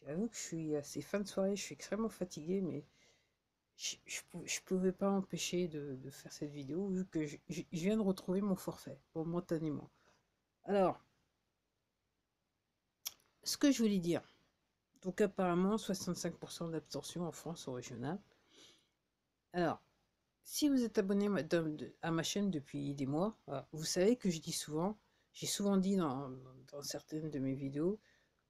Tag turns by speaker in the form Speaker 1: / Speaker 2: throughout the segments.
Speaker 1: J'avoue que je suis assez fin de soirée, je suis extrêmement fatiguée, mais je pouvais pas m'empêcher de faire cette vidéo vu que je viens de retrouver mon forfait, momentanément. Alors, ce que je voulais dire, donc apparemment 65% d'abstention en France au régional. Alors, si vous êtes abonné à ma chaîne depuis des mois, vous savez que je dis souvent, j'ai souvent dit dans certaines de mes vidéos,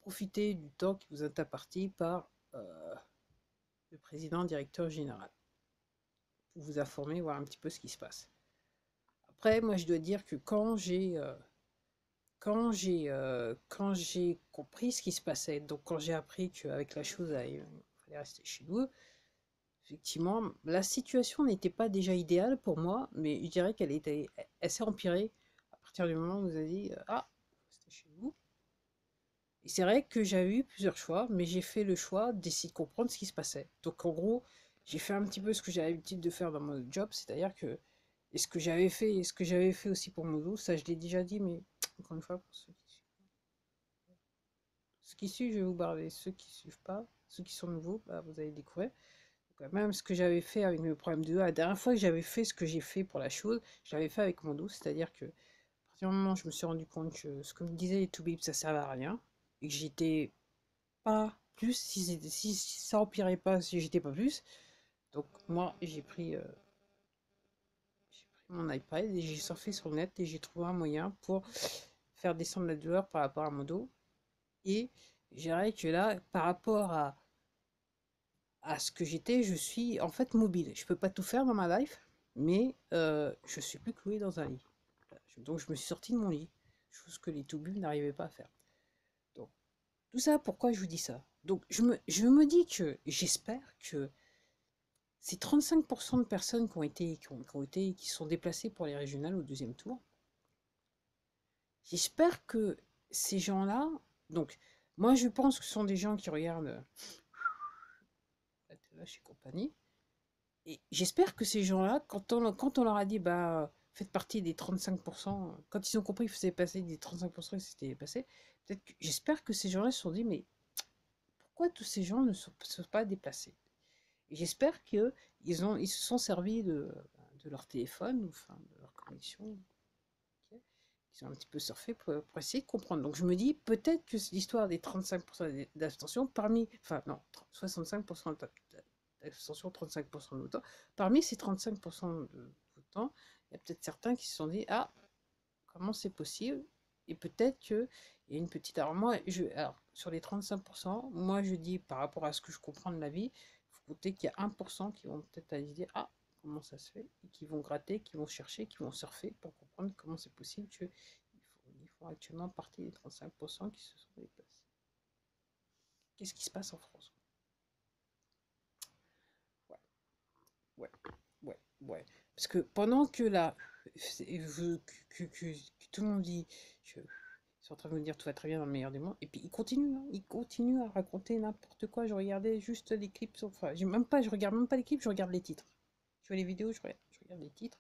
Speaker 1: profitez du temps qui vous est imparti par le président directeur général, pour vous informer, voir un petit peu ce qui se passe. Après, moi, je dois dire que quand j'ai compris ce qui se passait, donc quand j'ai appris qu'avec la chose, il fallait rester chez nous, effectivement, la situation n'était pas déjà idéale pour moi, mais je dirais elle s'est empirée à partir du moment où vous avez dit ah, restez chez vous. Et c'est vrai que j'avais eu plusieurs choix, mais j'ai fait le choix d'essayer de comprendre ce qui se passait. Donc en gros, j'ai fait un petit peu ce que j'ai l'habitude de faire dans mon job, c'est-à-dire que et ce que j'avais fait aussi pour Moodle, ça je l'ai déjà dit, mais encore une fois, pour ceux qui suivent, je vais vous barrer. Ceux qui suivent pas, ceux qui sont nouveaux, bah, vous allez découvrir. Donc, même ce que j'avais fait avec le problème de la dernière fois que j'avais fait ce que j'ai fait pour la chose, je l'avais fait avec Moodle, c'est-à-dire que à partir du moment où je me suis rendu compte que ce que me disaient les Toubib, ça servait à rien, et que j'étais pas plus, si ça empirait pas, si j'étais pas plus. Donc moi, j'ai pris mon iPad et j'ai surfé sur le net et j'ai trouvé un moyen pour faire descendre la douleur par rapport à mon dos. Et je dirais que là, par rapport à ce que j'étais, je suis en fait mobile. Je peux pas tout faire dans ma life, mais je suis plus cloué dans un lit. Donc je me suis sorti de mon lit, chose que les toubibs n'arrivaient pas à faire. Donc tout ça, pourquoi je vous dis ça? Donc je me dis que j'espère que ces 35% de personnes qui sont déplacées pour les régionales au deuxième tour, j'espère que ces gens-là, donc moi je pense que ce sont des gens qui regardent là chez compagnie, et j'espère que ces gens-là, quand on leur a dit bah faites partie des 35%, quand ils ont compris que faisait passer des 35% et que c'était passé, j'espère que ces gens-là se sont dit mais pourquoi tous ces gens ne sont pas déplacés? J'espère ils se sont servis de leur téléphone, ou enfin, de leur connexion, okay, ils ont un petit peu surfé pour essayer de comprendre. Donc je me dis, peut-être que l'histoire des 35% d'abstention, enfin non, 65% d'abstention, 35% de votants, parmi ces 35% de votants, il y a peut-être certains qui se sont dit, ah, comment c'est possible? Et peut-être qu'il y a une petite... Alors, sur les 35%, moi je dis, par rapport à ce que je comprends de la vie, il faut compter qu'il y a 1% qui vont peut-être aller se dire, ah, comment ça se fait? Et qui vont gratter, qui vont chercher, qui vont surfer pour comprendre comment c'est possible qu'ils font actuellement partie des 35% qui se sont déplacés. Qu'est-ce qui se passe en France? Ouais, ouais, ouais, ouais. Parce que pendant que là, que tout le monde dit, ils sont en train de me dire tout va très bien dans le meilleur des mondes. Et puis ils continuent à raconter n'importe quoi. Je regardais juste les clips. Enfin, je regarde même pas les clips, je regarde les titres. Je vois les vidéos, je regarde les titres.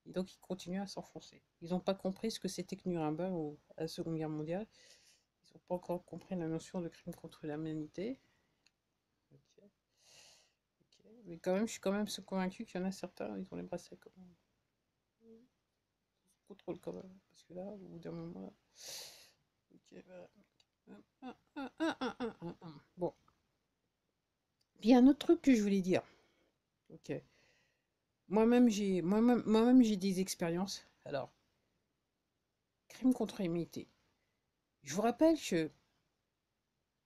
Speaker 1: Et donc ils continuent à s'enfoncer. Ils n'ont pas compris ce que c'était que Nuremberg à la Seconde Guerre mondiale. Ils n'ont pas encore compris la notion de crime contre l'humanité. Ok, ok. Mais quand même, je suis quand même convaincu qu'il y en a certains, ils ont les bracelets quand même. Contrôle quand même. Parce que là, au bout d'un moment, là. Ok, voilà. Bon. Puis il y a un autre truc que je voulais dire. Ok. Moi-même, j'ai des expériences. Alors, crime contre l'humanité. Je vous rappelle que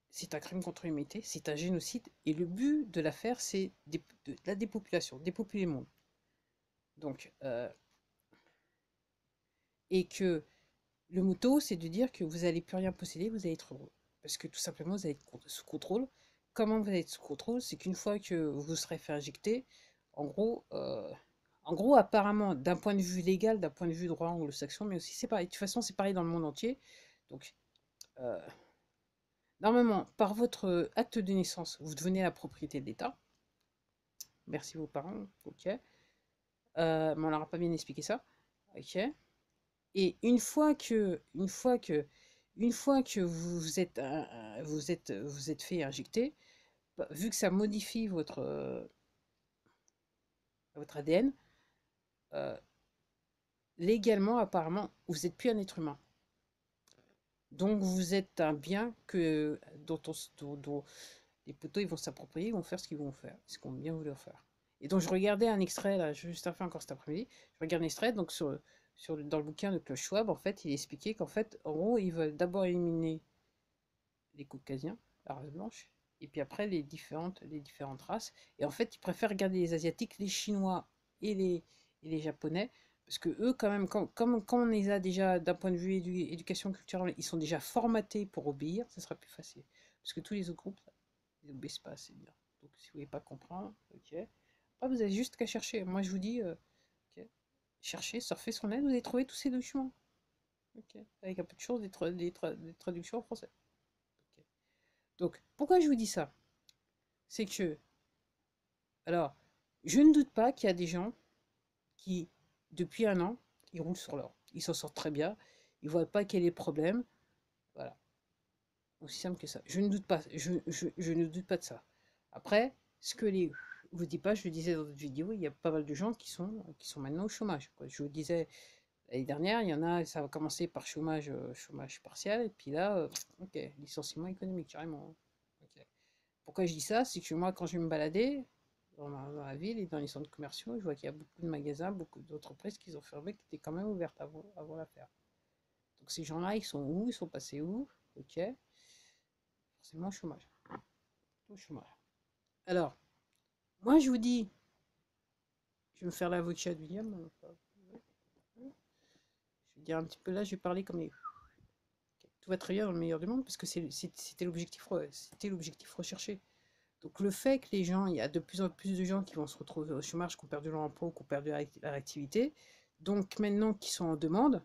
Speaker 1: c'est un crime contre l'humanité, c'est un génocide, et le but de l'affaire, c'est de la dépopulation, dépopuler le monde. Donc, et que le motto, c'est de dire que vous n'allez plus rien posséder, vous allez être heureux. Parce que tout simplement, vous allez être sous contrôle. Comment vous allez être sous contrôle? C'est qu'une fois que vous serez fait injecter, en gros, euh, en gros, apparemment, d'un point de vue légal, d'un point de vue droit anglo-saxon, mais aussi c'est pareil. De toute façon, c'est pareil dans le monde entier. Donc, euh, normalement, par votre acte de naissance, vous devenez la propriété de l'État. Merci vos parents, ok. Mais on leur a pas bien expliqué ça, ok. Et une fois que Une fois que vous êtes fait injecter, bah, vu que ça modifie votre ADN, euh, légalement, apparemment, vous n'êtes plus un être humain. Donc vous êtes un bien dont les poteaux ils vont s'approprier, ils vont faire ce qu'ils vont faire, ce qu'on bien voulu faire. Et donc je regardais un extrait, là, juste après encore cet après-midi, je regarde un extrait, donc dans le bouquin de Klaus Schwab, en fait, il expliquait qu'en fait, en gros, ils veulent d'abord éliminer les caucasiens, la race blanche, et puis après les différentes races. Et en fait, ils préfèrent garder les asiatiques, les chinois et les japonais, parce que eux, quand même, comme on les a déjà d'un point de vue éducation culturelle, ils sont déjà formatés pour obéir, ça sera plus facile. Parce que tous les autres groupes, ils n'obéissent pas assez bien. Donc si vous voulez pas comprendre, ok. Après, vous avez juste qu'à chercher. Moi, je vous dis, ok, cherchez, surfez sur net, vous allez trouver tous ces documents. Ok. Avec un peu de choses, des traductions en français. Ok. Donc, pourquoi je vous dis ça? C'est que, alors, je ne doute pas qu'il y a des gens qui, depuis un an, ils roulent sur l'or. Ils s'en sortent très bien. Ils ne voient pas quel est le problème. Voilà. Aussi simple que ça. Je ne doute pas. Je ne doute pas de ça. Après, ce que les. Je vous dis pas, je le disais dans d'autres vidéos, il y a pas mal de gens qui sont maintenant au chômage, quoi. Je vous disais, l'année dernière, il y en a, ça va commencer par chômage partiel, et puis là, ok, licenciement économique, carrément. Ok. Pourquoi je dis ça? C'est que moi, quand je vais me balader dans la ville et dans les centres commerciaux, je vois qu'il y a beaucoup de magasins, beaucoup d'entreprises qui ont fermé, qui étaient quand même ouvertes avant l'affaire. Donc ces gens-là, ils sont où? Ils sont passés où? Ok, forcément chômage. Au chômage. Alors, moi je vous dis, je vais me faire l'avocat de William. Je vais dire un petit peu là, je vais parler comme les. Tout va très bien dans le meilleur du monde, parce que c'était l'objectif recherché. Donc le fait que les gens, il y a de plus en plus de gens qui vont se retrouver au chômage, qui ont perdu leur emploi, qui ont perdu leur activité, donc maintenant qui sont en demande,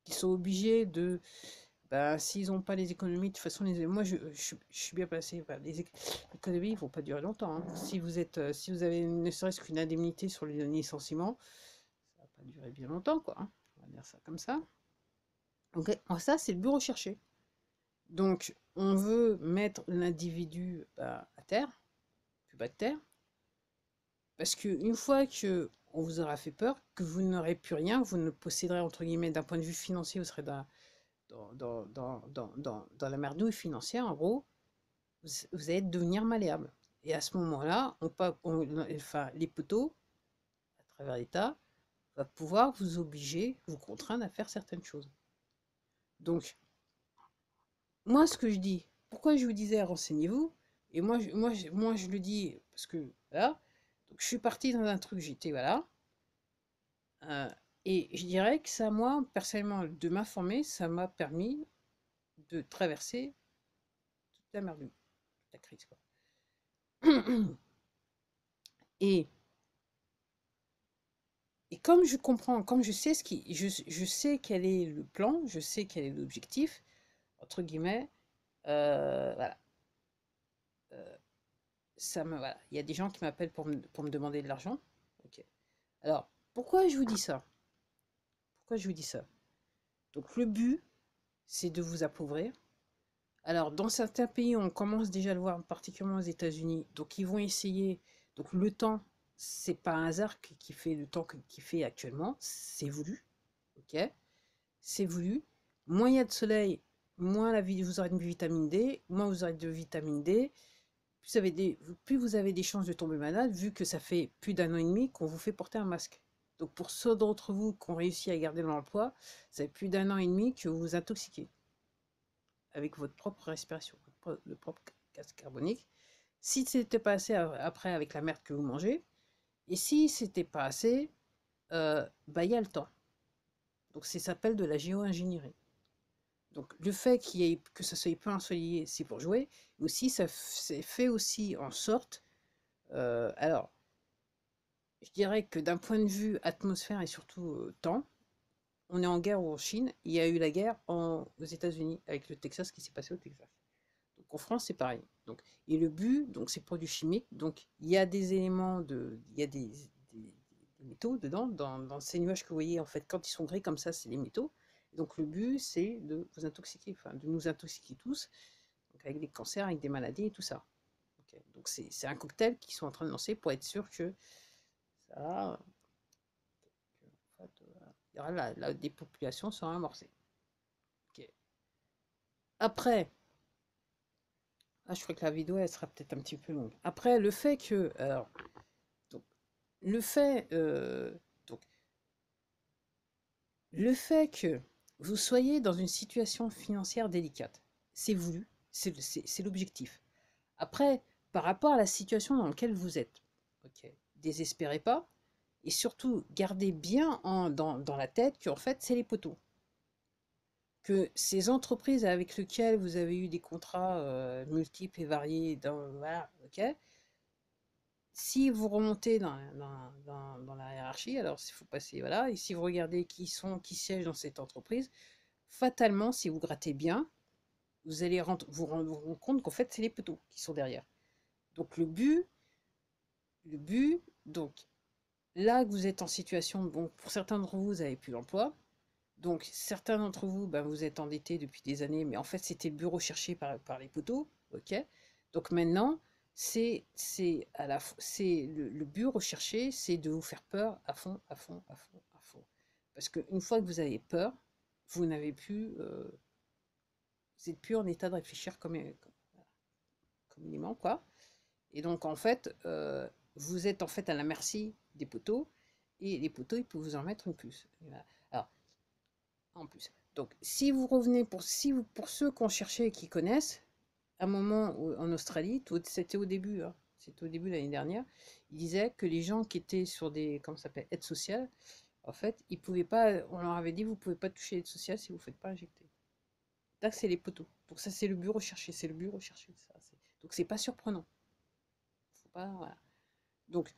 Speaker 1: qui sont obligés de, bah, s'ils n'ont pas les économies, de toute façon, moi je suis bien placé, bah, les économies ne vont pas durer longtemps, hein. Si vous avez ne serait-ce qu'une indemnité sur les licenciements, ça va pas durer bien longtemps, quoi, hein. On va dire ça comme ça. Donc ça, c'est le but recherché. Donc on veut mettre l'individu, bah, à terre, plus bas de terre. Parce qu'une fois que on vous aura fait peur, que vous n'aurez plus rien, vous ne posséderez, entre guillemets, d'un point de vue financier, vous serez dans la merdouille financière, en gros, vous allez devenir malléable. Et à ce moment-là, enfin, les poteaux, à travers l'État, va pouvoir vous obliger, vous contraindre à faire certaines choses. Donc, moi, ce que je dis, pourquoi je vous disais renseignez-vous, et moi, je le dis parce que, voilà, donc je suis partie dans un truc, j'étais, voilà. Euh, et je dirais que ça, moi, personnellement, de m'informer, ça m'a permis de traverser toute la merde, toute la crise, quoi. Et, et comme je comprends, comme je sais je sais quel est le plan, je sais quel est l'objectif, entre guillemets, voilà. euh, voilà. Il y a des gens qui m'appellent pour me demander de l'argent. Ok. Alors, pourquoi je vous dis ça? Pourquoi je vous dis ça? Donc, le but, c'est de vous appauvrir. Alors, dans certains pays, on commence déjà à le voir, particulièrement aux États-Unis. Donc, ils vont essayer. Donc, le temps, c'est pas un hasard qui fait le temps qu'il fait actuellement. C'est voulu. Ok? C'est voulu. Moins il y a de soleil, moins vous aurez de vitamine D. Moins vous aurez de vitamine D. Plus vous avez des chances de tomber malade, vu que ça fait plus d'un an et demi qu'on vous fait porter un masque. Donc, pour ceux d'entre vous qui ont réussi à garder l'emploi, ça fait plus d'un an et demi que vous vous intoxiquez avec votre propre respiration, le propre gaz carbonique. Si c'était pas assez après avec la merde que vous mangez, et si c'était pas assez, bah il y a le temps. Donc ça s'appelle de la géo-ingénierie. Donc le fait que ça soit peu ensoleillé, c'est pour jouer. Aussi, ça fait aussi en sorte. Alors, je dirais que d'un point de vue atmosphère et surtout temps, on est en guerre en Chine. Il y a eu la guerre aux États-Unis avec le Texas, qui s'est passé au Texas. Donc en France, c'est pareil. Donc, et le but, donc c'est produits chimiques. Donc il y a des éléments il y a des métaux dedans, dans ces nuages que vous voyez, en fait, quand ils sont gris comme ça, c'est les métaux. Donc le but, c'est de vous intoxiquer, enfin de nous intoxiquer tous, donc avec des cancers, avec des maladies et tout ça. Okay. Donc c'est un cocktail qu'ils sont en train de lancer pour être sûr que ça, en fait, il y aura la dépopulation sera amorcée. Okay. Après, je crois que la vidéo elle sera peut-être un petit peu longue. Après, le fait que, alors, donc, le fait, donc, le fait que vous soyez dans une situation financière délicate, c'est voulu, c'est l'objectif. Après, par rapport à la situation dans laquelle vous êtes, ok, désespérez pas et surtout gardez bien dans la tête qu'en fait c'est les poteaux. Que ces entreprises avec lesquelles vous avez eu des contrats multiples et variés, voilà, ok, si vous remontez dans la hiérarchie, alors il faut passer, voilà, et si vous regardez qui siègent dans cette entreprise, fatalement, si vous grattez bien, vous allez vous rendre compte qu'en fait, c'est les poteaux qui sont derrière. Donc donc là que vous êtes en situation, bon, pour certains d'entre vous, vous n'avez plus d'emploi, donc certains d'entre vous, ben, vous êtes endettés depuis des années, mais en fait, c'était le but recherché par les poteaux, ok. Donc maintenant, le but recherché, c'est de vous faire peur à fond, à fond, à fond, à fond. Parce qu'une fois que vous avez peur, vous n'avez plus, vous n'êtes plus en état de réfléchir communément, quoi. Et donc, en fait, vous êtes en fait à la merci des poteaux, et les poteaux, ils peuvent vous en mettre une plus. Voilà. Alors, en plus. Donc, si vous revenez, pour ceux qui ont cherché et qui connaissent, à un moment en Australie, c'était au début, hein, c'était au début de l'année dernière, ils disaient que les gens qui étaient sur des, comment ça s'appelle, aides sociales, en fait, ils pouvaient pas, on leur avait dit, vous pouvez pas toucher l'aide sociale si vous ne faites pas injecter. Là, c'est les poteaux. Donc ça, c'est le but recherché, c'est le but recherché. Donc c'est pas surprenant. Faut pas, voilà. Donc,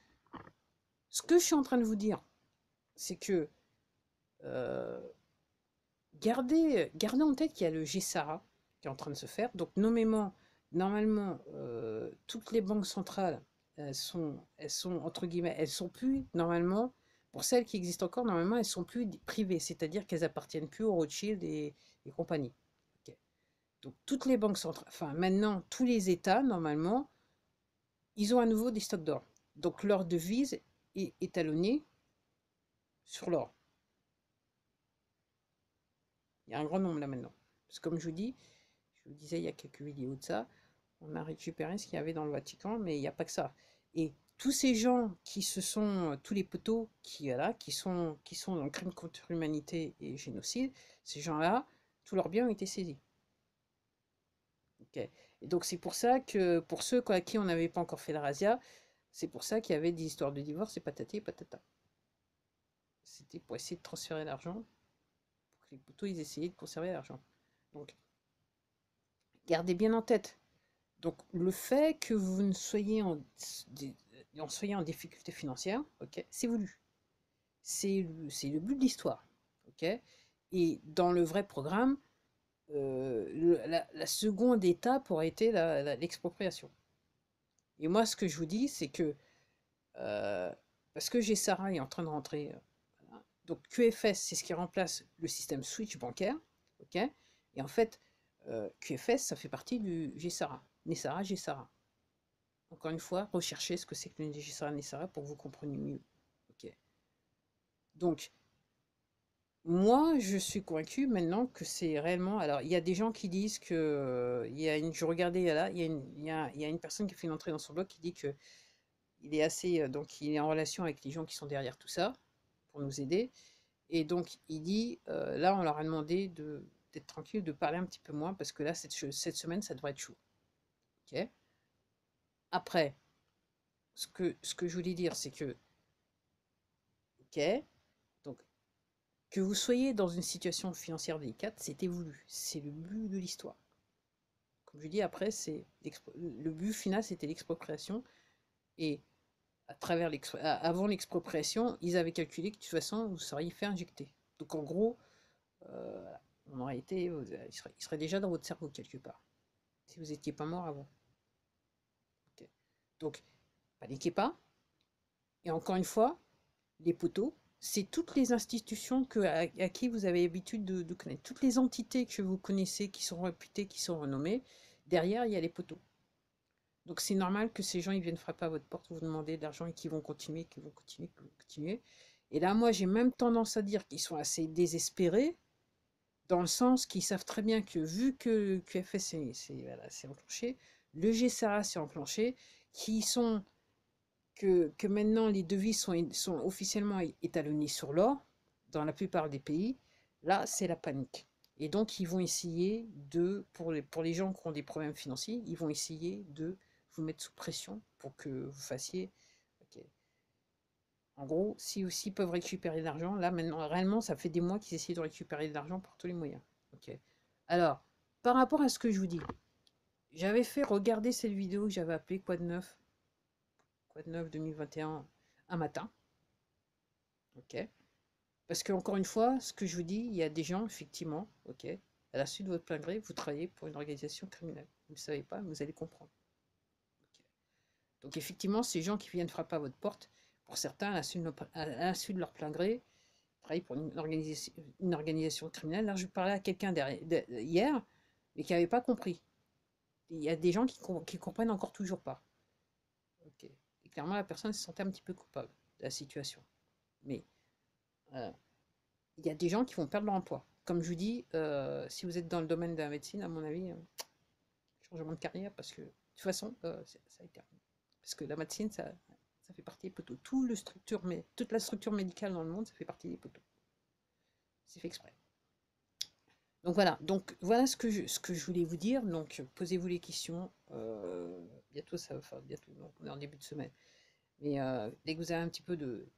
Speaker 1: ce que je suis en train de vous dire, c'est que euh, gardez en tête qu'il y a le GSARA qui est en train de se faire. Donc, normalement, toutes les banques centrales, elles sont, entre guillemets, elles sont plus, normalement, pour celles qui existent encore, normalement, elles sont plus privées, c'est-à-dire qu'elles appartiennent plus aux Rothschild et compagnie. Ok. Donc, toutes les banques centrales, enfin, maintenant, tous les États, normalement, ils ont à nouveau des stocks d'or. Donc, leur devise est étalonnée sur l'or. Il y a un grand nombre là maintenant. Parce que comme je vous disais il y a quelques vidéos de ça, on a récupéré ce qu'il y avait dans le Vatican, mais il n'y a pas que ça. Et tous ces gens qui se sont, tous les poteaux qui sont dans le crime contre l'humanité et génocide, ces gens-là, tous leurs biens ont été saisis. Okay. Et donc c'est pour ça que pour ceux à qui on n'avait pas encore fait la razzia, c'est pour ça qu'il y avait des histoires de divorce et patati et patata. C'était pour essayer de transférer l'argent, pour que les poteaux ils essayaient de conserver l'argent. Donc gardez bien en tête. Donc le fait que vous ne soyez en difficulté financière, ok, c'est voulu. C'est le but de l'histoire. Ok. Et dans le vrai programme, la seconde étape aurait été l'expropriation. Et moi, ce que je vous dis, c'est que, euh, parce que j'ai Sarah est en train de rentrer, voilà. Donc QFS, c'est ce qui remplace le système switch bancaire, ok. Et en fait, QFS, ça fait partie du GSARA, NESARA, GSARA. Encore une fois, recherchez ce que c'est que le GSARA, NESARA pour que vous compreniez mieux, ok. Donc, moi, je suis convaincue maintenant que c'est réellement. Alors, il y a des gens qui disent que. Je regardais là, il y a une personne qui a fait une entrée dans son blog qui dit que il est assez. Donc, il est en relation avec les gens qui sont derrière tout ça pour nous aider. Et donc, il dit là, on leur a demandé d'être tranquille, de parler un petit peu moins parce que là, cette semaine, ça devrait être chaud. Ok. Après, ce que je voulais dire, c'est que. Ok. Donc, que vous soyez dans une situation financière délicate, c'était voulu. C'est le but de l'histoire. Comme je dis, après, le but final, c'était l'expropriation. Et avant l'expropriation, ils avaient calculé que de toute façon, vous seriez fait injecter. Donc en gros, on aurait été, il serait déjà dans votre cerveau quelque part, si vous n'étiez pas mort avant. Okay. Donc, paniquez pas. Et encore une fois, les poteaux, c'est toutes les institutions à qui vous avez l'habitude de connaître. Toutes les entités que vous connaissez, qui sont réputées, qui sont renommées, derrière, il y a les poteaux. Donc c'est normal que ces gens, ils viennent frapper à votre porte, vous demander de l'argent et qu'ils vont continuer, qu'ils vont continuer, qu'ils vont continuer. Et là, moi, j'ai même tendance à dire qu'ils sont assez désespérés, dans le sens qu'ils savent très bien que vu que QFS voilà, enclenché, le GSAA s'est enclenché, qui sont que maintenant les devises sont officiellement étalonnées sur l'or dans la plupart des pays, là c'est la panique. Et donc ils vont essayer pour les gens qui ont des problèmes financiers, ils vont essayer de vous mettre sous pression pour que vous fassiez. Ok. En gros, si aussi ils peuvent récupérer de l'argent, là maintenant réellement ça fait des mois qu'ils essaient de récupérer de l'argent par tous les moyens. Ok. Alors, par rapport à ce que je vous dis, j'avais fait regarder cette vidéo que j'avais appelée Quoi de neuf 2021 un matin. Ok. Parce que, encore une fois, ce que je vous dis, il y a des gens, effectivement, ok, à la suite de votre plein gré, vous travaillez pour une organisation criminelle. Vous ne le savez pas, mais vous allez comprendre. Ok. Donc, effectivement, ces gens qui viennent frapper à votre porte, pour certains, à la suite de leur plein gré, travaillent pour une organisation criminelle. Là, je parlais à quelqu'un hier, mais qui n'avait pas compris. Il y a des gens qui comprennent encore toujours pas. Ok. Et clairement, la personne se sentait un petit peu coupable de la situation. Mais euh, il y a des gens qui vont perdre leur emploi. Comme je vous dis, si vous êtes dans le domaine de la médecine, à mon avis, changement de carrière, parce que de toute façon, ça a été. Parce que la médecine, ça fait partie des poteaux. Toute la structure médicale dans le monde, ça fait partie des poteaux. C'est fait exprès. Donc voilà ce que je voulais vous dire. Donc posez-vous les questions. Bientôt ça va, enfin, bientôt, non, on est en début de semaine. Mais dès que vous avez un petit peu de,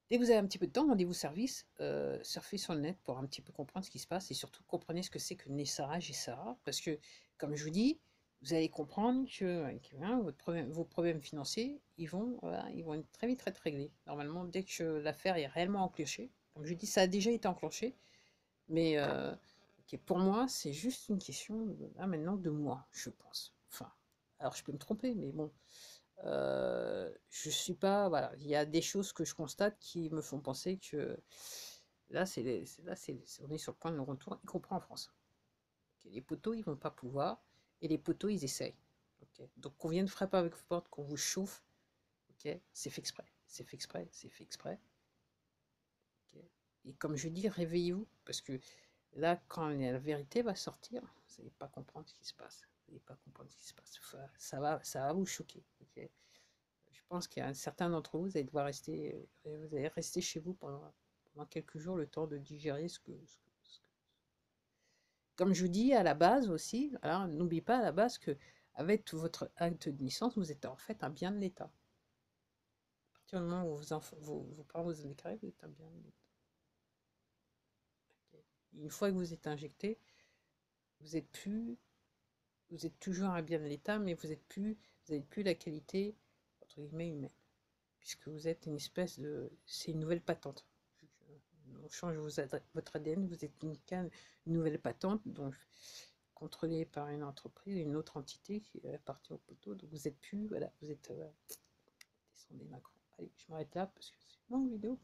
Speaker 1: Dès que vous avez un petit peu de temps, rendez-vous service, surfez sur le net pour un petit peu comprendre ce qui se passe et surtout comprenez ce que c'est que NESARA, GSARA, parce que, comme je vous dis, vous allez comprendre que vos problèmes financiers, voilà, ils vont être très vite être réglés. Normalement, dès que l'affaire est réellement enclenchée, comme je vous dis, ça a déjà été enclenché, mais ok, pour moi, c'est juste une question là maintenant de moi, je pense. Enfin, alors je peux me tromper, mais bon, je suis pas, voilà, il y a des choses que je constate qui me font penser que là, on est sur le point de non retour, y compris en France. Ok, les poteaux, ils vont pas pouvoir, et les poteaux, ils essayent. Ok, donc qu'on vienne frapper avec vos portes, qu'on vous chauffe, ok, c'est fait exprès, c'est fait exprès, c'est fait exprès. Ok. Et comme je dis, réveillez-vous, parce que là, quand la vérité va sortir, vous n'allez pas comprendre ce qui se passe. Vous n'allez pas comprendre ce qui se passe. Enfin, ça va vous choquer. Ok. Je pense qu'il y a un certain d'entre vous, vous allez rester chez vous pendant quelques jours, le temps de digérer Comme je vous dis à la base aussi, alors n'oubliez pas à la base que avec votre acte de naissance, vous êtes en fait un bien de l'État. À partir du moment où vos parents vous ont déclaré, vous êtes un bien de l'État. Okay. Une fois que vous êtes injecté, vous êtes plus, vous êtes toujours un bien de l'État, mais vous n'avez plus la qualité entre guillemets humaine, puisque vous êtes une espèce de, c'est une nouvelle patente. On change votre ADN, vous êtes une nouvelle patente, donc contrôlée par une entreprise, une autre entité qui appartient au poteau. Donc vous êtes plus, voilà, vous êtes descendez Macron. Allez, je m'arrête là parce que c'est une longue vidéo.